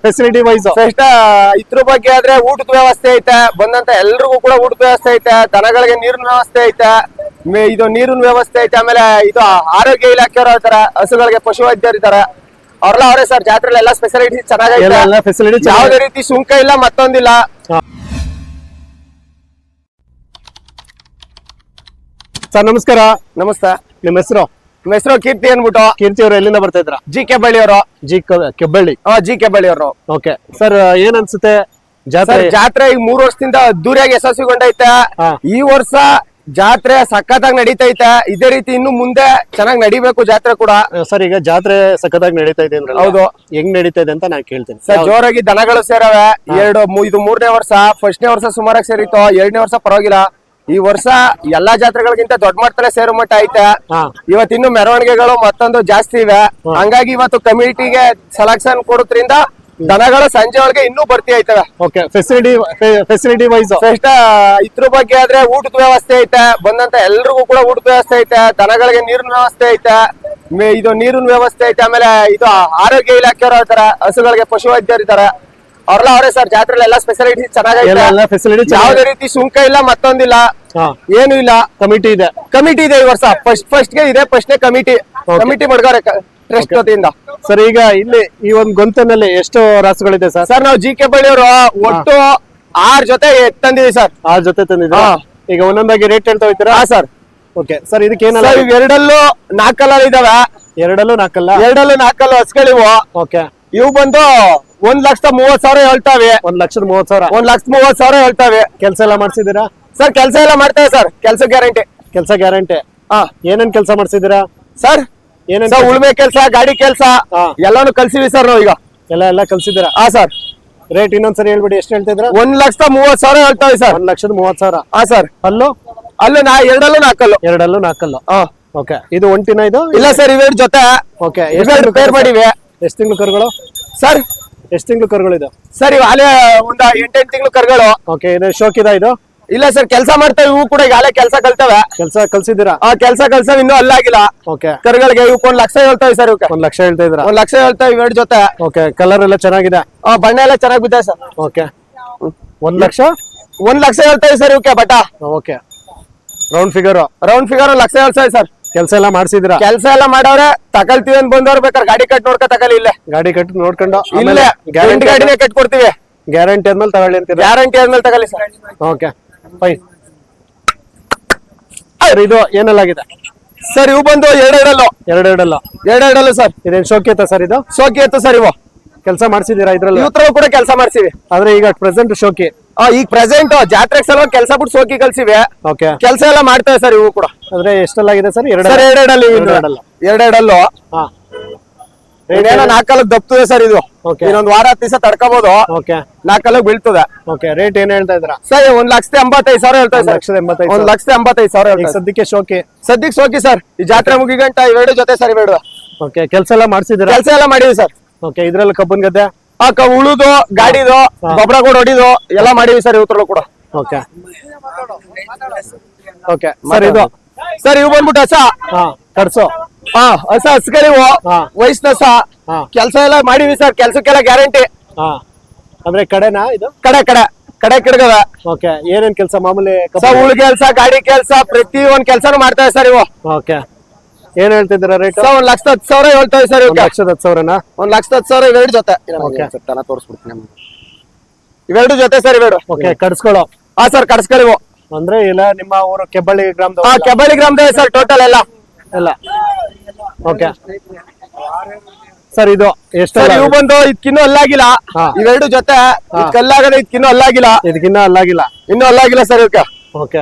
Facility wise first ಇದ್ರ ಬಗ್ಗೆ ಆದ್ರೆ ಊಟದ ವ್ಯವಸ್ಥೆ ಐತೆ, ಬಂದಂತ ಎಲ್ರಿಗೂ ಕೂಡ ಊಟದ ವ್ಯವಸ್ಥೆ ಐತೆ, ದನಗಳಿಗೆ ನೀರಿನ ವ್ಯವಸ್ಥೆ ಐತೆ, ಇದು ನೀರಿನ ವ್ಯವಸ್ಥೆ ಐತೆ. ಆಮೇಲೆ ಇದು ಆರೋಗ್ಯ ಇಲಾಖೆಯವರು ಇರ್ತಾರೆ, ಹಸುಗಳಿಗೆ ಪಶು ವೈದ್ಯರು ಇದಾರೆ, ಅವ್ರೆಲ್ಲ ಅವರೇ ಸರ್. ಜಾತ್ರೆಲ್ಲ ಎಲ್ಲ ಫೆಸಿಲಿಟಿ ಚೆನ್ನಾಗೈತೆ, ಫೆಸಿಲಿಟಿ ಯಾವುದೇ ರೀತಿ ಸುಂಕ ಇಲ್ಲ, ಮತ್ತೊಂದಿಲ್ಲ. ಸರ್ ನಮಸ್ಕಾರ. ನಮಸ್ತೆ. ನಿಮ್ಮ ಹೆಸರು? ನಿಮ್ಮ ಹೆಸರು ಕೀರ್ತಿ ಅನ್ಬಿಟ್ಟು. ಕೀರ್ತಿ ಅವರು ಎಲ್ಲಿಂದ ಬರ್ತಾ ಇದ್ರ? ಜಿ ಕೆಬ್ಬಳ್ಳಿ ಅವರು. ಕೆಬ್ಬಳ್ಳಿ. ಜಿ ಕೆಬ್ಬಳ್ಳಿ ಅವರು. ಓಕೆ ಸರ್, ಏನ್ ಅನ್ಸುತ್ತೆ ಜಾತ್ರೆ ಈಗ 3 ವರ್ಷದಿಂದ ಅದ್ದೂರಿಯಾಗಿ ಯಶಸ್ವಿಗೊಂಡೈತೆ. ಈ ವರ್ಷ ಜಾತ್ರೆ ಸಖತ್ತಾಗಿ ನಡೀತೈತೆ. ಇದೇ ರೀತಿ ಇನ್ನು ಮುಂದೆ ಚೆನ್ನಾಗಿ ನಡಿಬೇಕು ಜಾತ್ರೆ ಕೂಡ. ಸರ್ ಈಗ ಜಾತ್ರೆ ಸಖತ್ತಾಗಿ ನಡೀತಾ ಇದೆ ಅಂದ್ರೆ ಹೌದು, ಹೆಂಗ್ ನಡೀತಾ ಇದೆ ಅಂತ ನಾನು ಕೇಳ್ತೀನಿ ಸರ್. ಜೋರಾಗಿ ದನಗಳು ಸೇರವೆ. ಇದು 3ನೇ ವರ್ಷ. ಫಸ್ಟ್ನೇ ವರ್ಷ ಸುಮಾರಾಗಿ ಸೇರಿತ್ತು, 2ನೇ ವರ್ಷ ಪರವಾಗಿಲ್ಲ. ಈ ವರ್ಷ ಎಲ್ಲಾ ಜಾತ್ರೆಗಳಿಗಿಂತ ದೊಡ್ಡ ಮಟ್ಟದಲ್ಲೇ ಸೇರೋ ಮಟ್ಟ ಐತೆ. ಇವತ್ತಿನ್ನು ಮೆರವಣಿಗೆಗಳು ಮತ್ತೊಂದು ಜಾಸ್ತಿ ಇವೆ. ಹಂಗಾಗಿ ಇವತ್ತು ಕಮಿಟಿಗೆ ಸೆಲೆಕ್ಷನ್ ಕೊಡೋದ್ರಿಂದ ದನಗಳು ಸಂಜೆ ಒಳಗೆ ಇನ್ನೂ ಭರ್ತಿ ಆಯ್ತವೆ. ಓಕೆ, ಫೆಸಿಲಿಟಿ ವೈಸ್ ಫಸ್ಟ್ ಇದ್ರ ಬಗ್ಗೆ ಆದ್ರೆ ಊಟದ ವ್ಯವಸ್ಥೆ ಐತೆ, ಬಂದಂತ ಎಲ್ರಿಗೂ ಕೂಡ ಊಟದ ವ್ಯವಸ್ಥೆ ಐತೆ, ದನಗಳಿಗೆ ನೀರಿನ ವ್ಯವಸ್ಥೆ ಐತೆ, ಇದು ನೀರಿನ ವ್ಯವಸ್ಥೆ ಐತೆ. ಆಮೇಲೆ ಇದು ಆರೋಗ್ಯ ಇಲಾಖೆಯವರು ಇರ್ತಾರೆ, ಹಸುಗಳಿಗೆ ಪಶು ವೈದ್ಯರು ಇದಾರೆ, ಅವ್ರೆಲ್ಲ ಅವರೇ ಸರ್. ಜಾತ್ರೆ ಎಲ್ಲ ಫೆಸಿಲಿಟಿ ಚೆನ್ನಾಗೈತೆ, ಯಾವುದೇ ರೀತಿ ಸುಂಕ ಇಲ್ಲ, ಮತ್ತೊಂದಿಲ್ಲ, ಏನು ಇಲ್ಲ. ಕಮಿಟಿ ಇದೆ ಈ ವರ್ಷ. ಫಸ್ಟ್ ಗೆ ಇದೆ, ಫಸ್ಟ್ನೇ ಕಮಿಟಿ ಮಾಡ್ಗಾರೆ ಟ್ರಸ್ಟ್ ವತಿಯಿಂದ. ಸರ್ ಈಗ ಇಲ್ಲಿ ಈ ಒಂದು ಗೊಂತನಲ್ಲಿ ಎಷ್ಟು ರಾಸುಗಳಿದೆ ಸರ್? ಸರ್ ನಾವು ಜಿ ಕೆಬ್ಬಳ್ಳಿ ಅವರು ಒಟ್ಟು 6 ಜೊತೆ ತಂದಿದ್ದೀವಿ ಸರ್. 6 ಜೊತೆ ತಂದಿದ್ದೀವಿ. ಈಗ ಒಂದೊಂದಾಗಿ ರೇಟ್ ಹೇಳ್ತಾ ಹೋಗ್ತೀರಾ? ಸರ್. ಓಕೆ ಸರ್, ಇದಕ್ಕೆ ಏನಲ್ಲ? ಎರಡಲ್ಲೂ 4 ಇದಾವೆ. ಎರಡಲ್ಲೂ 4 ಹಸ್ಗಳಿವು. ಓಕೆ, ಇವು ಬಂದು 1,30,000 ಹೇಳ್ತಾವೆ. 1,30,000. 1,30,000 ಹೇಳ್ತಾವೆ. ಕೆಲಸ ಎಲ್ಲ ಮಾಡ್ಸಿದ್ದೀರಾ ಸರ್? ಕೆಲಸ ಎಲ್ಲ ಮಾಡ್ತೇವೆ ಸರ್. ಕೆಲಸ ಗ್ಯಾರಂಟಿ. ಏನೇನ್ ಕೆಲಸ ಮಾಡ್ಸಿದ್ದೀರಾ ಸರ್? ಏನೇನ್ ಉಳುಮೆ ಕೆಲಸ, ಗಾಡಿ ಕೆಲಸ ಎಲ್ಲಾನು ಕಲ್ಸಿವಿ ಸರ್ ನಾವು ಈಗ. ಎಲ್ಲ ಕಲ್ಸಿದ್ದೀರಾ? ಸರ್. ರೇಟ್ ಇನ್ನೊಂದ್ಸರಿ ಹೇಳ್ಬಿಡಿ, ಎಷ್ಟು ಹೇಳ್ತಿದ್ರ? 1,30,000 ಹೇಳ್ತಾವೆ ಸರ್. 1,30,000. ಸರ್. ಅಲ್ಲೂ ಎರಡಲ್ಲೂ 4. ಓಕೆ, ಇದು ಒಂಟಿನ? ಇದು ಇಲ್ಲ ಸರ್, ಇವೆರಡು ಜೊತೆ. ಓಕೆ, ಪೇರ್ ಮಾಡಿವಿ. ಎಷ್ಟು ತಿಂಗಳು ಕರುಗಳು ಸರ್? ಎಷ್ಟು ತಿಂಗಳು ಕರುಗಳು ಇದು? ಸರ್ ಇವು ಅಲ್ಲೇ ಒಂದು 8 ತಿಂಗಳು ಕರುಗಳು. ಓಕೆ, ಇದು ಶೋಕಿದ ಇದು? ಇಲ್ಲ ಸರ್, ಕೆಲಸ ಮಾಡ್ತೇವೆ. ಇವು ಕೂಡ ಈಗ ಅಲ್ಲೇ ಕೆಲಸ ಕಲ್ತವೆ. ಕೆಲಸ ಕಲ್ಸಿದ್ದೀರಾ? ಕೆಲಸ ಇನ್ನೂ ಅಲ್ಲಾಗಿಲ್ಲ. ಓಕೆ, ಕರುಗಳಿಗೆ ಇವಕ್ಕೆ 1,00,000 ಹೇಳ್ತಾವೆ ಸರ್. ಇವಕ್ಕೆ 1,00,000 ಹೇಳ್ತಾ ಇದ್ರ? 1,00,000 ಹೇಳ್ತಾವೆ ಇವೆರಡು ಜೊತೆ. ಓಕೆ, ಕಲರ್ ಎಲ್ಲ ಚೆನ್ನಾಗಿದೆ? ಬಣ್ಣ ಎಲ್ಲ ಚೆನ್ನಾಗಿ ಬಿದ್ದ ಸರ್. ಓಕೆ, 1,00,000 ಹೇಳ್ತಾವೆ ಸರ್ ಇವಕ್ಕೆ ಬಟ. ಓಕೆ, ರೌಂಡ್ ಫಿಗರ್ 1,00,000 ಹೇಳ್ತಾವೆ ಸರ್. ಕೆಲಸ ಎಲ್ಲ ಮಾಡ್ಸಿದ್ರ? ಕೆಲಸ ಎಲ್ಲ ಮಾಡವ್ರೆ. ತಗೊಳ್ತೀವಿ ಅಂತ ಬಂದವ್ರು ಬೇಕಾದ್ರೆ ಗಾಡಿ ಕಟ್ ನೋಡ್ಕೊ ತಗೊಳ್ಳಿ. ಇಲ್ಲೇ ಗಾಡಿ ಕಟ್ ನೋಡ್ಕೊಂಡು ಇಲ್ಲೇ ಗಾಡಿನೇ ಕಟ್ ಕೊಡ್ತೀವಿ. ಗ್ಯಾರಂಟಿ ಆದ್ಮೇಲೆ ತಗೊಳ್ಳಿ ಅಂತೀರಾ? ಗ್ಯಾರಂಟಿ ಆದ್ಮೇಲೆ ತಗೊಳ್ಳಿ ಸರ್. Okay fine. ಇದು ಏನೆಲ್ಲಾಗಿದೆ ಸರ್? ಇವು ಬಂದು ಎರಡೆರಡಲ್ಲು ಸರ್. ಇದೇನ್ ಶೋಕಿ ಐತ ಸರ್? ಇದು ಶೋಕಿ ಐತೆ ಸರ್. ಇವು ಕೆಲಸ ಮಾಡ್ಸಿದೀರಾ? ಇದ್ರಲ್ಲಿ ಇವತ್ತು ಕೂಡ ಕೆಲಸ ಮಾಡ್ಸಿವಿ. ಆದ್ರೆ ಈಗ ಪ್ರೆಸೆಂಟ್ ಶೋಕಿ. ಈಗ ಪ್ರೆಸೆಂಟ್ ಜಾತ್ರೆ ಸಲ ಕೆಲಸ ಬಿಟ್ಟು ಶೋಕಿ ಕಲ್ಸಿವಿ. ಓಕೆ, ಕೆಲಸ ಎಲ್ಲ ಮಾಡ್ತೇವೆ ಸರ್. ಇವು ಕೂಡ ಅಂದ್ರೆ ಎಷ್ಟೆಲ್ಲಾಗಿದೆ ಸರ್? ಎರಡೆರಡಲ್ಲು. ಏನೋ 4 ದಪ್ತದೆ ಸರ್. ಇದು ಇನ್ನೊಂದು ವಾರ 10 ದಿವಸ ತಡ್ಕೋಬಹುದು. 4 ಬೀಳ್ತದೆ. ಓಕೆ, ರೇಟ್ ಏನ್ ಹೇಳ್ತಾ ಇದ್ರ ಸರ್? 1,85,000 ಹೇಳ್ತಾರೆ ಸರ್. 1,85,000. ಸದ್ಯಕ್ಕೆ ಶೋಕಿ ಸರ್. ಈ ಜಾತ್ರೆ ಮುಗಿಗಂಟ ಇವೆರಡು ಜೊತೆ ಸರ್. ಇವೆರಡು. ಓಕೆ, ಕೆಲಸ ಎಲ್ಲ ಮಾಡ್ಸಿದ್ರ? ಕೆಲಸ ಎಲ್ಲ ಮಾಡಿವಿ ಸರ್. ಓಕೆ, ಇದ್ರಲ್ಲಿ ಕಬ್ಬನ್ ಗದ್ದೆ ಉಳುದು, ಗಾಡಿದು, ಗೊಬ್ಬರ ಕೂಡ ಹೊಡಿದು ಎಲ್ಲ ಮಾಡಿವಿ ಸರ್ ಇವತ್ರಲ್ಲೂ ಕೂಡ. ಓಕೆ ಓಕೆ ಸರ್, ಇದು ಸರ್ ಇವು ಬಂದ್ಬಿಟ್ಟು ಹಸ ಕಡ್ಸು. ಹಸ್ಗಳಿವು ವಯಸ್ಸಿನ ಹಸ. ಕೆಲಸ ಎಲ್ಲ ಮಾಡಿವಿ ಸರ್. ಕೆಲ್ಸಕ್ಕೆಲ್ಲ ಗ್ಯಾರಂಟಿ. ಅಂದ್ರೆ ಕಡೆನಾ ಇದು? ಕಡೆ ಕಿಡ್ಗವ. ಓಕೆ, ಏನೇನ್ ಕೆಲಸ ಮಾಮೂಲಿ? ಉಳು ಕೆಲಸ, ಗಾಡಿ ಕೆಲಸ, ಪ್ರತಿ ಒಂದ್ ಕೆಲಸನೂ ಮಾಡ್ತೇವೆ ಸರ್ ಇವು. ಓಕೆ, ಏನ್ ಹೇಳ್ತಿದ್ದೀರಾ ರೇಟ್? 1,10,000 ಹೇಳ್ತೇವೆ ಸರ್. 1,10,000. 1,10,000 ಇವೆರಡು ಜೊತೆ. ತೋರಿಸ್ಬಿಡ್ತೀನಿ. ಇವೆರಡು ಜೊತೆ ಸರ್. ಇವೆರಡು. ಓಕೆ, ಕಡ್ಸ್ಕೊಳ್ಳೋ. ಸರ್ ಕಡ್ಸ್ಗಳಿವು. ಅಂದ್ರೆ ಇಲ್ಲ ನಿಮ್ಮ ಊರು ಕೆಬ್ಬಳ್ಳಿ ಗ್ರಾಮದ? ಕೆಬ್ಬಳ್ಳಿ ಗ್ರಾಮದ ಸರ್. ಟೋಟಲ್ ಎಲ್ಲ. ಓಕೆ ಸರ್, ಇದು ಎಷ್ಟು? ಇವು ಬಂದು ಇದಕ್ಕಿನ್ನೂ ಅಲ್ಲಾಗಿಲ್ಲ. ಇವೆರಡು ಜೊತೆ ಕಲ್ಲಾಗದೆ. ಇದಕ್ಕಿನ್ನೂ ಅಲ್ಲಾಗಿಲ್ಲ. ಇನ್ನೂ ಅಲ್ಲಾಗಿಲ್ಲ ಸರ್ ಇವಕ್ಕೆ. ಓಕೆ,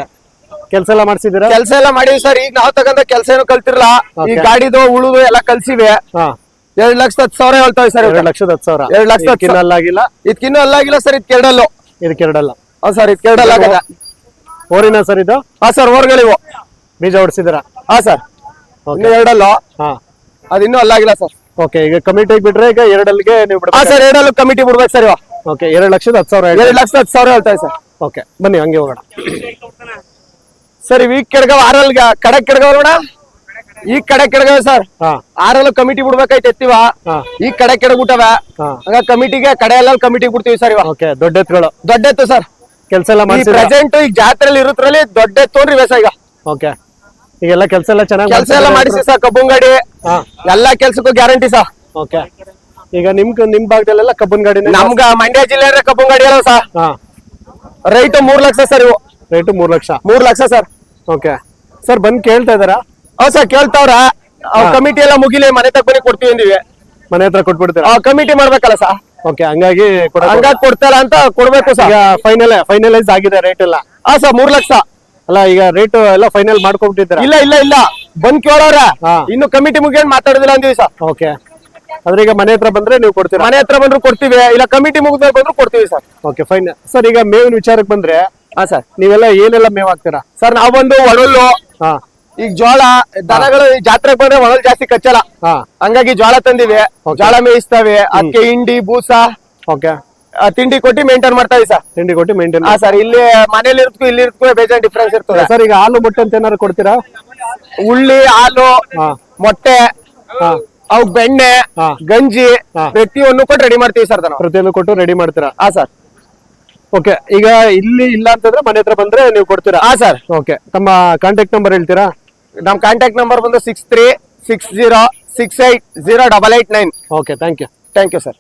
ಕೆಲಸ ಎಲ್ಲ ಮಾಡ್ಸಿದ್ದೀರಾ? ಕೆಲಸ ಎಲ್ಲ ಮಾಡಿವಿ ಸರ್. ಈಗ ನಾವು ತಗೊಂಡ ಕೆಲಸ ಏನು ಕಲ್ತಿರಲ್ಲ. ಈ ಗಾಡಿದು ಉಳುದು ಎಲ್ಲ ಕಲ್ಸಿವಿ. 2,10,000 ಹೇಳ್ತಾವೆ ಸರ್. 2,10,000. 2,10,000 ಅಲ್ಲಾಗಿಲ್ಲ. ಇದಕ್ಕಿನ್ನೂ ಅಲ್ಲಾಗಿಲ್ಲ ಸರ್. ಇದಕ್ಕೆರಡಲ್ಲು ಸರ್. ಇದಕ್ಕೆರಡಲ್ಲ ಆಗದ. ಓರಿನ ಸರ್ ಇದು? ಸರ್, ಓರ್ಗಳಿವು. ಬೀಜ ಹೊಡ್ಸಿದ್ದೀರಾ? ಸರ್. ಇನ್ನು ಎರಡಲ್ಲು. ಅದಿನ್ನೂ ಅಲ್ಲಾಗಿಲ್ಲ ಸರ್. ಓಕೆ, ಈಗ ಕಮಿಟಿಗೆ ಬಿಟ್ರೆ ಈಗ ಎರಡಲ್ಲಿಗೆ ನೀವು ಬಿಡ್ಬೇಕು? ಸರ್, ಎರಡಲ್ಲೂ ಕಮಿಟಿ ಬಿಡ್ಬೇಕು ಸರ್. ಓಕೆ, 2,10,000. 2,10,000 ಹೇಳ್ತಾವೆ ಸರ್. ಓಕೆ, ಬನ್ನಿ ಹಂಗೆ ಹೋಗೋಣ ಸರ್. ವೀಕ್ ಕೆಡ್ಗವ 6 ಕಡೆ ಕೆಡ್ಗವ ನೋಡ. ಈ ಕಡೆ ಕೆಳಗವೆ ಸರ್ ಹಾ ಆರಲ್ಲೂ ಕಮಿಟಿ ಬಿಡ್ಬೇಕಾಯ್ತು ಎತ್ತಿವ ಹಾ ಈ ಕಡೆ ಕೆಳಗುಟ್ಟವ ಹಾ ಹಂಗ ಕಮಿಟಿಗೆ ಕಡೆ ಎಲ್ಲ ಕಮಿಟಿಗೆ ಬಿಡ್ತೀವಿ ಸರ್ ಇವಾಗ ಓಕೆ ದೊಡ್ಡ ಎತ್ತುಗಳು ದೊಡ್ಡ ಎತ್ತು ಸರ್ ಕೆಲಸ ಎಲ್ಲ ಈ ಮಾಡಿಸಿ ಪ್ರೆಸೆಂಟ್ ಈಗ ಜಾತ್ರೆಯಲ್ಲಿ ಇರುತ್ತರಲ್ಲಿ ದೊಡ್ಡ ಎತ್ತು ನೋಡ್ರಿ ಬೇಸ ಈಗ ಓಕೆ ಈಗೆಲ್ಲ ಕೆಲಸ ಎಲ್ಲ ಚೆನ್ನಾಗಿ ಕೆಲಸ ಎಲ್ಲ ಮಾಡಿಸಿ ಸರ್ ಕಬ್ಬುನ್ ಗಾಡಿ ಹಾ ಎಲ್ಲಾ ಕೆಲ್ಸಕ್ಕೂ ಗ್ಯಾರಂಟಿ ಸರ್ ಓಕೆ ಈಗ ನಿಮ್ ಭಾಗದಲ್ಲೆಲ್ಲ ಕಬ್ಬನ್ ಗಾಡಿನ ನಮ್ಗ ಮಂಡ್ಯ ಜಿಲ್ಲೆ ಕಬ್ಬುನ್ ಗಾಡಿ ಅಲ್ಲ ಸರ್ ಹಾ ರೈಟ್ 3 ಲಕ್ಷ ಸರ್ ಇವು rate 3 lakh 3 lakh sir okay sir ಬಂದ್ ಕೇಳ್ತಾ ಇದಾರಾ ಹೌದ್ ಸರ್ ಕೇಳ್ತಾವ್ರ ಕಮಿಟಿ ಎಲ್ಲ ಮುಗಿಲಿ ಮನೆ ತಕ್ಕ ಬನ್ನಿ ಕೊಡ್ತೀವಿ ಅಂದಿವಿ ಮನೆ ಹತ್ರ ಕೊಟ್ಬಿಡ್ತೀರಾ ಕಮಿಟಿ ಮಾಡ್ಬೇಕಲ್ಲ ಸರ್ ಓಕೆ ಹಂಗಾಗಿ ಹಂಗಾಗಿ ಕೊಡ್ತಾರ ಅಂತ ಕೊಡ್ಬೇಕು ಸರ್ ಈಗ ಫೈನಲೈಸ್ ಆಗಿದೆ ರೇಟ್ ಎಲ್ಲ ಸರ್ 3 ಲಕ್ಷ ಅಲ್ಲ ಈಗ ರೇಟ್ ಎಲ್ಲ ಫೈನಲ್ ಮಾಡ್ಕೊಬಿಟ್ಟಿದ್ದೀರಾ ಇಲ್ಲ ಬಂದ್ ಕೇಳೋರ ಹಾ. ಇನ್ನು ಕಮಿಟಿ ಮುಗಿಯನ್ ಮಾತಾಡೋದಿಲ್ಲ ಅಂದಿವಿ ಸರ್ ಓಕೆ ಆದ್ರೆ ಈಗ ಮನೆ ಹತ್ರ ಬಂದ್ರೆ ನೀವು ಕೊಡ್ತೀರಾ ಮನೆ ಹತ್ರ ಬಂದ್ರು ಕೊಡ್ತೀವಿ ಇಲ್ಲ ಕಮಿಟಿ ಮುಗಿದ್ಮೇಲೆ ಬಂದ್ರು ಕೊಡ್ತೀವಿ ಸರ್ ಓಕೆ ಫೈನ್ ಸರ್ ಈಗ ಮೇವಿನ ವಿಚಾರಕ್ಕೆ ಬಂದ್ರೆ ಹಾ ಸರ್ ನೀವೆಲ್ಲ ಏನೆಲ್ಲ ಮೇವ್ ಹಾಕ್ತೀರಾ ಸರ್ ನಾವ್ ಬಂದು ಒಳಲ್ಲು ಹಾ ಈಗ ಜೋಳ ದನಗಳು ಈ ಜಾತ್ರೆಗೆ ಬಂದ್ರೆ ಒಳಲ್ ಜಾಸ್ತಿ ಕಚ್ಚಲ್ಲ ಹಾ ಹಂಗಾಗಿ ಜೋಳ ತಂದಿವಿ Okay. ಜೋಳ ಮೇಯಿಸ್ತವೆ ಅದಕ್ಕೆ ಹಿಂಡಿ ಬೂಸ ಓಕೆ ತಿಂಡಿ ಕೊಟ್ಟಿ ಮೇಂಟೈನ್ ಮಾಡ್ತಾವಿ ಸರ್ ತಿಂಡಿ ಕೊಟ್ಟು ಮೇಂಟೈನ್ ಹಾ ಸರ್ ಇಲ್ಲಿ ಮನೇಲಿ ಇರ್ತ್ಕು ಇಲ್ಲಿ ಇರ್ತ್ಕು ಬೇಜಾನ್ ಡಿಫ್ರೆನ್ಸ್ ಇರ್ತದೆ ಸರ್ ಈಗ ಹಾಲು ಮೊಟ್ಟೆ ಅಂತ ಏನಾದ್ರು ಕೊಡ್ತೀರಾ ಉಳ್ಳಿ ಹಾಲು ಹಾ ಮೊಟ್ಟೆ ಹಾ ಅವ್ ಬೆಣ್ಣೆ ಹಾ. ಗಂಜಿ ಹಾ. ಪ್ರತಿಯೊಂದು ಕೊಟ್ಟು ರೆಡಿ ಮಾಡ್ತೀವಿ ಸರ್ ನಾವು ಪ್ರತಿಯೊಂದು ಕೊಟ್ಟು ರೆಡಿ ಮಾಡ್ತೀರಾ ಹಾ ಸರ್ ಓಕೆ ಈಗ ಇಲ್ಲಿ ಇಲ್ಲ ಅಂತಂದ್ರೆ ಮನೆ ಹತ್ರ ಬಂದ್ರೆ ನೀವು ಕೊಡ್ತೀರಾ ಹಾ ಸರ್ ಓಕೆ ತಮ್ಮ ಕಾಂಟ್ಯಾಕ್ಟ್ ನಂಬರ್ ಹೇಳ್ತೀರಾ ನಮ್ ಕಾಂಟ್ಯಾಕ್ಟ್ ನಂಬರ್ ಬಂದು 6360680889 okay thank you thank you sir